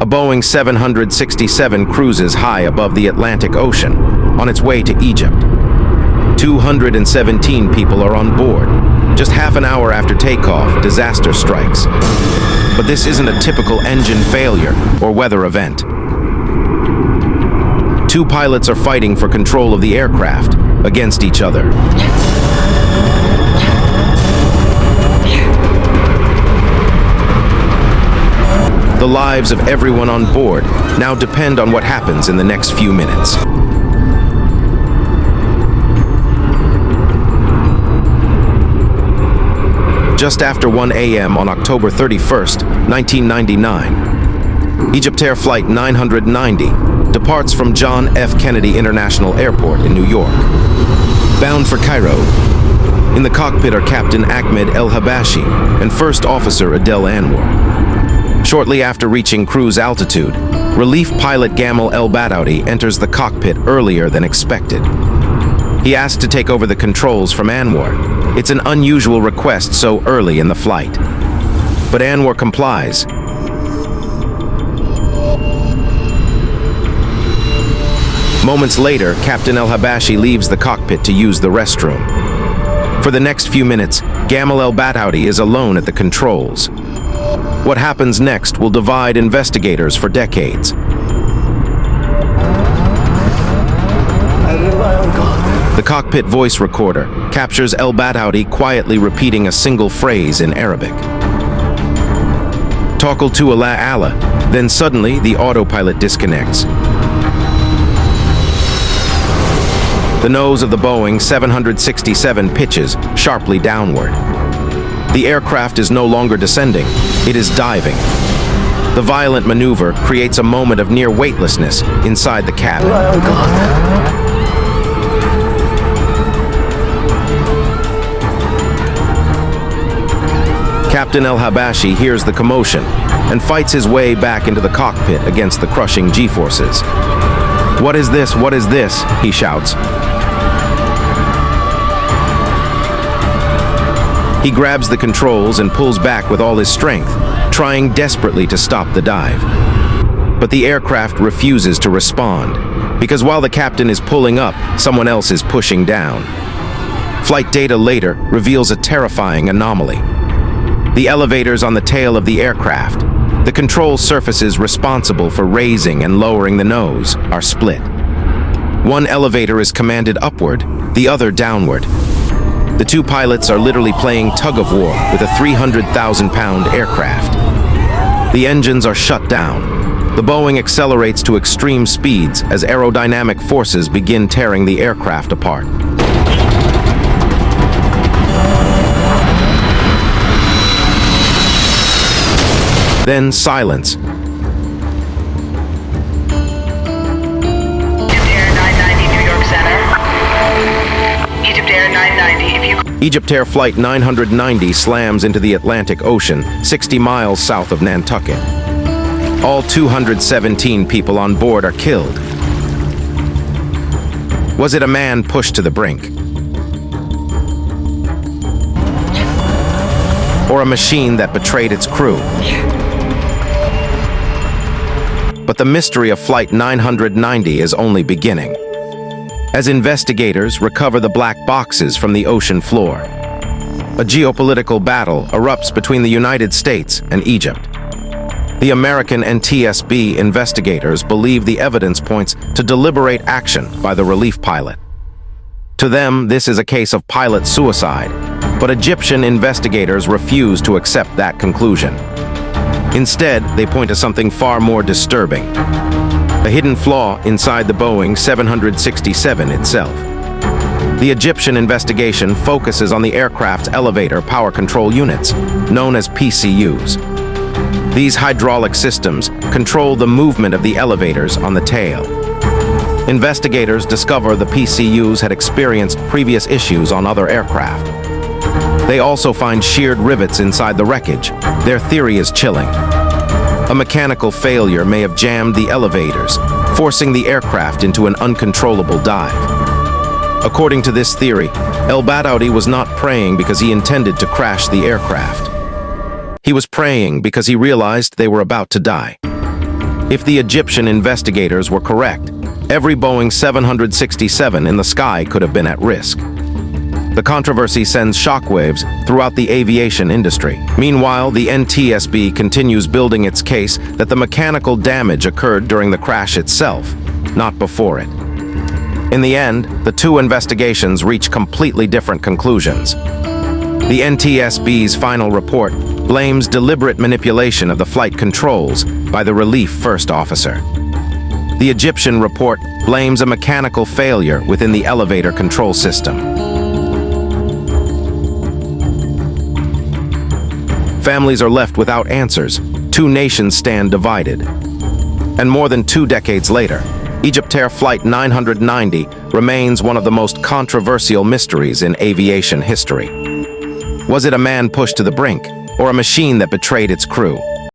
A Boeing 767 cruises high above the Atlantic Ocean, on its way to Egypt. 217 people are on board. Just half an hour after takeoff, disaster strikes. But this isn't a typical engine failure or weather event. Two pilots are fighting for control of the aircraft against each other. The lives of everyone on board now depend on what happens in the next few minutes. Just after 1 a.m. on October 31st, 1999, EgyptAir Flight 990 departs from John F. Kennedy International Airport in New York. Bound for Cairo, in the cockpit are Captain Ahmed El-Habashi and First Officer Adel Anwar. Shortly after reaching cruise altitude, relief pilot Gamal El-Badawi enters the cockpit earlier than expected. He asks to take over the controls from Anwar. It's an unusual request so early in the flight. But Anwar complies. Moments later, Captain El-Habashi leaves the cockpit to use the restroom. For the next few minutes, Gamal El-Badawi is alone at the controls. What happens next will divide investigators for decades. The cockpit voice recorder captures El-Badawi quietly repeating a single phrase in Arabic. Tawakkaltu ala Allah. Then suddenly, the autopilot disconnects. The nose of the Boeing 767 pitches sharply downward. The aircraft is no longer descending, it is diving. The violent maneuver creates a moment of near weightlessness inside the cabin. Captain El-Habashi hears the commotion and fights his way back into the cockpit against the crushing G-forces. "What is this? What is this?" he shouts. He grabs the controls and pulls back with all his strength, trying desperately to stop the dive. But the aircraft refuses to respond, because while the captain is pulling up, someone else is pushing down. Flight data later reveals a terrifying anomaly. The elevators on the tail of the aircraft, the control surfaces responsible for raising and lowering the nose, are split. One elevator is commanded upward, the other downward. The two pilots are literally playing tug-of-war with a 300,000-pound aircraft. The engines are shut down. The Boeing accelerates to extreme speeds as aerodynamic forces begin tearing the aircraft apart. Then silence. EgyptAir 990 New York Center. EgyptAir 990, if you... EgyptAir Flight 990 slams into the Atlantic Ocean, 60 miles south of Nantucket. All 217 people on board are killed. Was it a man pushed to the brink? Or a machine that betrayed its crew? But the mystery of Flight 990 is only beginning. As investigators recover the black boxes from the ocean floor, a geopolitical battle erupts between the United States and Egypt. The American NTSB investigators believe the evidence points to deliberate action by the relief pilot. To them, this is a case of pilot suicide, but Egyptian investigators refuse to accept that conclusion. Instead, they point to something far more disturbing: a hidden flaw inside the Boeing 767 itself. The Egyptian investigation focuses on the aircraft's elevator power control units, known as PCUs. These hydraulic systems control the movement of the elevators on the tail. Investigators discover the PCUs had experienced previous issues on other aircraft. They also find sheared rivets inside the wreckage. Their theory is chilling. A mechanical failure may have jammed the elevators, forcing the aircraft into an uncontrollable dive. According to this theory, El-Badawi was not praying because he intended to crash the aircraft. He was praying because he realized they were about to die. If the Egyptian investigators were correct, every Boeing 767 in the sky could have been at risk. The controversy sends shockwaves throughout the aviation industry. Meanwhile, the NTSB continues building its case that the mechanical damage occurred during the crash itself, not before it. In the end, the two investigations reach completely different conclusions. The NTSB's final report blames deliberate manipulation of the flight controls by the relief first officer. The Egyptian report blames a mechanical failure within the elevator control system. Families are left without answers. Two nations stand divided. And more than 2 decades later, EgyptAir Flight 990 remains one of the most controversial mysteries in aviation history. Was it a man pushed to the brink, or a machine that betrayed its crew?